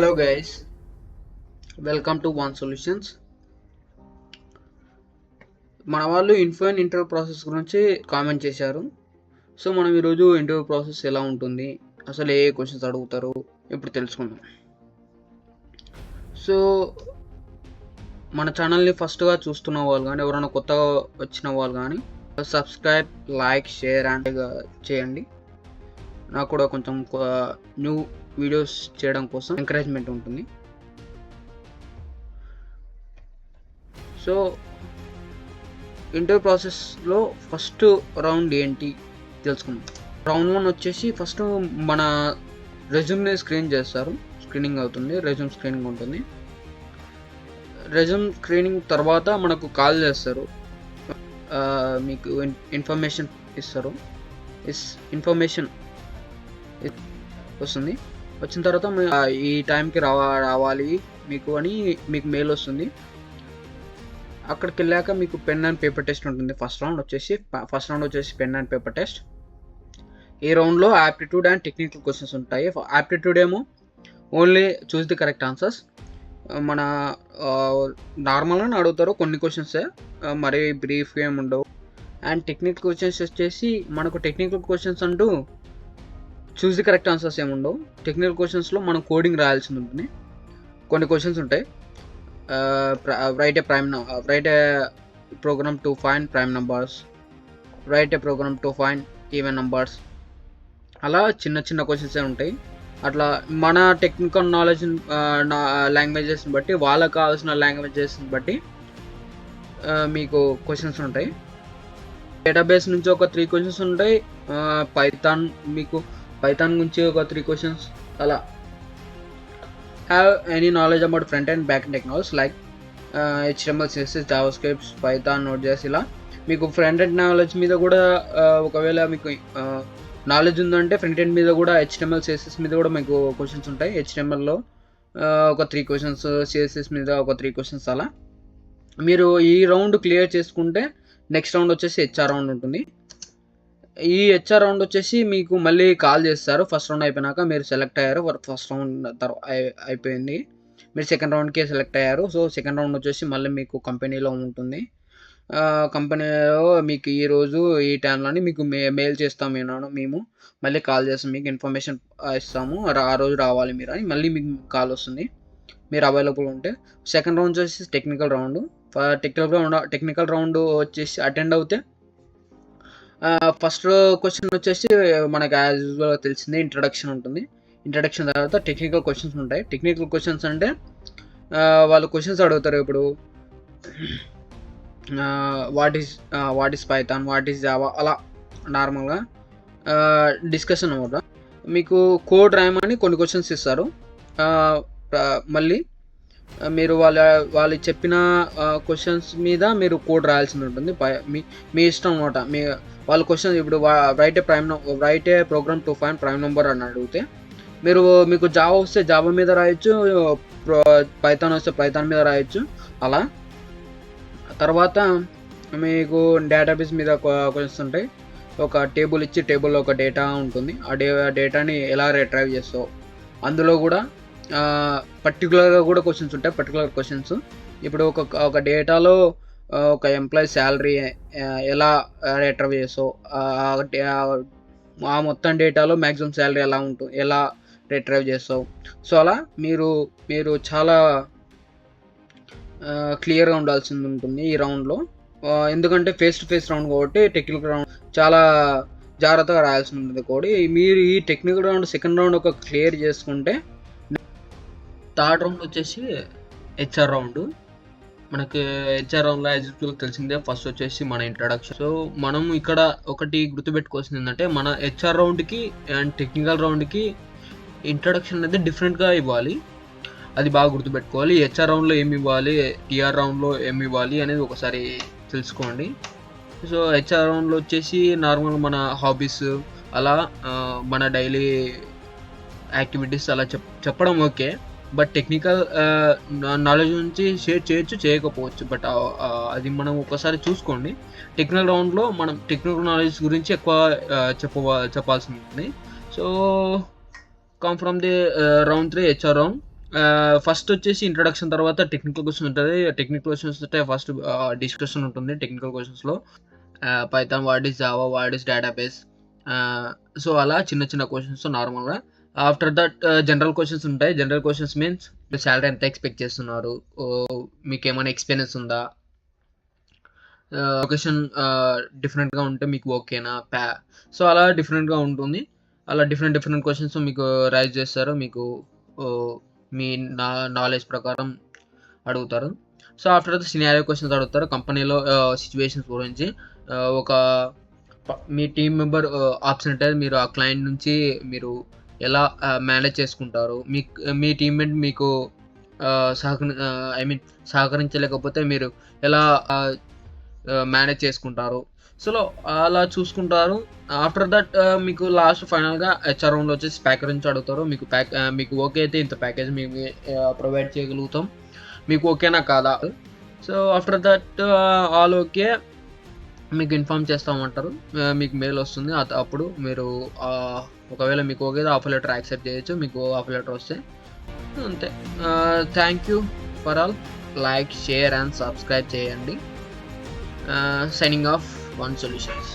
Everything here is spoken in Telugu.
Hello guys, welcome to one solutions. మన వాళ్ళు ఇన్ఫో అండ్ ఇంటర్వ్యూ ప్రాసెస్ గురించి కామెంట్ చేశారు. సో మనం ఈరోజు ఇంటర్వ్యూ ప్రాసెస్ ఎలా ఉంటుంది, అసలు ఏ క్వశ్చన్స్ అడుగుతారు ఇప్పుడు తెలుసుకుందాం. సో మన ఛానల్ని ఫస్ట్గా చూస్తున్న వాళ్ళు కానీ ఎవరైనా కొత్తగా వచ్చిన వాళ్ళు కానీ సబ్స్క్రైబ్, లైక్, షేర్ అండ్ చేయండి. నాకు కూడా కొంచెం న్యూ వీడియోస్ చేయడం కోసం ఎంకరేజ్మెంట్ ఉంటుంది. సో ఇంటర్వ్యూ ప్రాసెస్లో ఫస్ట్ రౌండ్ ఏంటి తెలుసుకుందాం. రౌండ్ 1 వచ్చేసి ఫస్ట్ మన రెజ్యూమ్ని స్క్రీనింగ్ అవుతుంది. రెజ్యూమ్ స్క్రీనింగ్ ఉంటుంది. రెజ్యూమ్ స్క్రీనింగ్ తర్వాత మనకు కాల్ చేస్తారు. మీకు ఇన్ఫర్మేషన్ ఇస్తారు. ఇన్ఫర్మేషన్ వస్తుంది. వచ్చిన తర్వాత ఈ టైంకి రావాలి మీకు అని మీకు మెయిల్ వస్తుంది. అక్కడికి వెళ్ళాక మీకు పెన్ అండ్ పేపర్ టెస్ట్ ఉంటుంది. ఫస్ట్ రౌండ్ వచ్చేసి పెన్ అండ్ పేపర్ టెస్ట్. ఈ రౌండ్లో యాప్టిట్యూడ్ అండ్ టెక్నికల్ క్వశ్చన్స్ ఉంటాయి. యాప్టిట్యూడ్ ఏమో only choose the correct answers. మన నార్మల్గానే అడుగుతారు కొన్ని క్వశ్చన్సే, మరీ బ్రీఫ్గా ఏమి ఉండవు. అండ్ టెక్నికల్ క్వశ్చన్స్ వచ్చేసి మనకు టెక్నికల్ క్వశ్చన్స్ అంటూ చూస్ ది కరెక్ట్ ఆన్సర్స్ ఏమి ఉండవు. టెక్నికల్ క్వశ్చన్స్లో మనం కోడింగ్ రాయాల్సి ఉంటుంది. కొన్ని క్వశ్చన్స్ ఉంటాయి. write a program to find prime numbers, write a program to find even numbers. అలా చిన్న క్వశ్చన్స్ ఉంటాయి. అట్లా మన టెక్నికల్ నాలెడ్జ్ లాంగ్వేజెస్ని బట్టి, వాళ్ళకి కావాల్సిన లాంగ్వేజెస్ని బట్టి మీకు క్వశ్చన్స్ ఉంటాయి. డేటాబేస్ నుంచి ఒక 3 క్వశ్చన్స్ ఉంటాయి. పైథాన్ నుంచి ఒక 3 క్వశ్చన్స్. అలా have any knowledge about front end back end technologies like HTML, CSS, JavaScript, Python, Node.js. ఇలా మీకు ఫ్రంట్ ఎండ్ నాలెడ్జ్ మీద కూడా ఒకవేళ మీకు నాలెడ్జ్ ఉందంటే ఫ్రంట్ ఎండ్ మీద కూడా HTML, CSS మీద కూడా మీకు క్వశ్చన్స్ ఉంటాయి. HTMLలో ఒక 3 క్వశ్చన్స్, CSS మీద ఒక 3 క్వశ్చన్స్. అలా మీరు ఈ రౌండ్ క్లియర్ చేసుకుంటే నెక్స్ట్ రౌండ్ వచ్చేసి HR రౌండ్ ఉంటుంది. ఈ HR రౌండ్ వచ్చేసి మీకు మళ్ళీ కాల్ చేస్తారు. ఫస్ట్ రౌండ్ అయిపోయినాక మీరు సెలెక్ట్ అయ్యారు. ఫస్ట్ రౌండ్ అయిపోయింది, మీరు సెకండ్ రౌండ్కి సెలెక్ట్ అయ్యారు. సో సెకండ్ రౌండ్ వచ్చేసి మళ్ళీ మీకు కంపెనీలో ఉంటుంది. కంపెనీలో మీకు ఈరోజు ఈ టైంలోని మీకు మెయిల్ చేస్తాము. మేము మళ్ళీ కాల్ చేస్తాం, మీకు ఇన్ఫర్మేషన్ ఇస్తాము, ఆ రోజు రావాలి మీరు అని మళ్ళీ మీకు కాల్ వస్తుంది, మీరు అవైలబుల్ ఉంటే. సెకండ్ రౌండ్ వచ్చేసి టెక్నికల్ రౌండ్. టెక్నికల్ రౌండ్ వచ్చేసి అటెండ్ అవుతే ఫస్ట్ క్వశ్చన్ వచ్చేసి మనకు యాజ్ యూజువల్గా తెలిసిందే ఇంట్రడక్షన్ ఉంటుంది. ఇంట్రడక్షన్ తర్వాత టెక్నికల్ క్వశ్చన్స్ ఉంటాయి. టెక్నికల్ క్వశ్చన్స్ అంటే వాళ్ళు క్వశ్చన్స్ అడుగుతారు. ఇప్పుడు what is Python, what is Java, అలా నార్మల్గా డిస్కషన్ అనమాట. మీకు కోడ్ రాయమని కొన్ని క్వశ్చన్స్ ఇస్తారు. మళ్ళీ మీరు వాళ్ళు చెప్పిన క్వశ్చన్స్ మీద మీరు కోడ్ రాయాల్సి ఉంటుంది. మీ ఇష్టం అనమాట. వాళ్ళ క్వశ్చన్ ఇప్పుడు write a program to find prime number అని అడిగితే మీకు జావా వస్తే జావా మీద రాయొచ్చు, పైథాన్ వస్తే పైథాన్ మీద రాయొచ్చు. అలా తర్వాత మీకు డేటాబేస్ మీద క్వశ్చన్స్ ఉంటాయి. ఒక టేబుల్ ఇచ్చి టేబుల్లో ఒక డేటా ఉంటుంది. ఆ డేటాని ఎలా రిట్రైవ్ చేస్తావు, అందులో కూడా పర్టికులర్గా కూడా క్వశ్చన్స్ ఉంటాయి. పర్టికులర్ క్వశ్చన్స్ ఇప్పుడు ఒక డేటాలో ఒక ఎంప్లాయీ శాలరీ ఎలా రిట్రైవ్ చేస్తావు, ఆ మొత్తం డేటాలో మ్యాక్సిమం శాలరీ ఎలా రిట్రైవ్ చేస్తావు. సో అలా మీరు చాలా క్లియర్గా ఉండాల్సి ఉంటుంది ఈ రౌండ్లో. ఎందుకంటే ఫేస్ టు ఫేస్ రౌండ్ కాబట్టి టెక్నికల్ రౌండ్ చాలా జాగ్రత్తగా రాయాల్సి ఉంటుంది కూడా. మీరు ఈ టెక్నికల్ రౌండ్ సెకండ్ రౌండ్ ఒక క్లియర్ చేసుకుంటే థర్డ్ రౌండ్ వచ్చేసి HR రౌండ్. మనకి HR రౌండ్లో యాజ్ యూజువల్ తెలిసిందే. ఫస్ట్ వచ్చేసి మన ఇంట్రడక్షన్. సో మనం ఇక్కడ ఒకటి గుర్తుపెట్టుకోవాల్సింది ఏంటంటే మన HR రౌండ్కి అండ్ టెక్నికల్ రౌండ్కి ఇంట్రడక్షన్ అనేది డిఫరెంట్గా ఇవ్వాలి. అది బాగా గుర్తుపెట్టుకోవాలి. HR రౌండ్లో ఏమి ఇవ్వాలి, TR రౌండ్లో ఏమి ఇవ్వాలి అనేది ఒకసారి తెలుసుకోండి. సో HR రౌండ్లో వచ్చేసి నార్మల్ మన హాబీస్, అలా మన డైలీ యాక్టివిటీస్ అలా చెప్పడం ఓకే. బట్ టెక్నికల్ నాలెడ్జ్ నుంచి షేర్ చేయొచ్చు, చేయకపోవచ్చు. బట్ అది మనం ఒకసారి చూసుకోండి. టెక్నికల్ రౌండ్లో మనం టెక్నికల్ నాలెడ్జ్ గురించి ఎక్కువ చెప్పాల్సి ఉంటుంది. So come from the round 3 HR round. First వచ్చేసి ఇంట్రడక్షన్ తర్వాత టెక్నికల్ క్వశ్చన్ ఉంటుంది. టెక్నికల్ క్వశ్చన్స్ అంటే ఫస్ట్ డిస్కషన్ ఉంటుంది టెక్నికల్ క్వశ్చన్స్లో. Python, what is Java, what is database, so అలా చిన్న చిన్న క్వశ్చన్స్ నార్మల్గా. ఆఫ్టర్ దట్ జనరల్ క్వశ్చన్స్ ఉంటాయి. జనరల్ క్వశ్చన్స్ మీన్స్ శాలరీ ఎంత ఎక్స్పెక్ట్ చేస్తున్నారు, మీకు ఏమైనా ఎక్స్పీరియన్స్ ఉందా, లొకేషన్ డిఫరెంట్గా ఉంటే మీకు ఓకేనా, సో అలా డిఫరెంట్గా ఉంటుంది. అలా డిఫరెంట్ క్వశ్చన్స్ మీకు రైజ్ చేస్తారు. మీకు మీ నాలెడ్జ్ ప్రకారం అడుగుతారు. So after that scenario questions అడుగుతారు కంపెనీలో సిచ్యువేషన్స్ గురించి. ఒక మీ టీమ్ మెంబర్ ఆబ్సెంట్ అయితే మీరు ఆ క్లయింట్ నుంచి మీరు ఎలా మేనేజ్ చేసుకుంటారు, మీ టీమ్మేట్ మీకు సహకరించలేకపోతే మీరు ఎలా మేనేజ్ చేసుకుంటారు. సో అలా చూసుకుంటారు. ఆఫ్టర్ దట్ మీకు లాస్ట్ ఫైనల్గా హెచ్ఆర్ రౌండ్లో వచ్చేసి ప్యాకేజ్ నుంచి అడుగుతారు. మీకు ఓకే అయితే ఇంత ప్యాకేజ్ మేము ప్రొవైడ్ చేయగలుగుతాం, మీకు ఓకేనా కాదా. So after that all okay మీకు ఇన్ఫామ్ చేస్తామంటారు. మీకు మెయిల్ వస్తుంది. అప్పుడు మీరు ఒకవేళ మీకు ఓకే ఆఫర్ లెటర్ యాక్సెప్ట్ చేయొచ్చు. మీకు ఆఫర్ లెటర్ వస్తే అంతే. Thank you for all. Like, share and subscribe చేయండి. Signing off, One Solutions.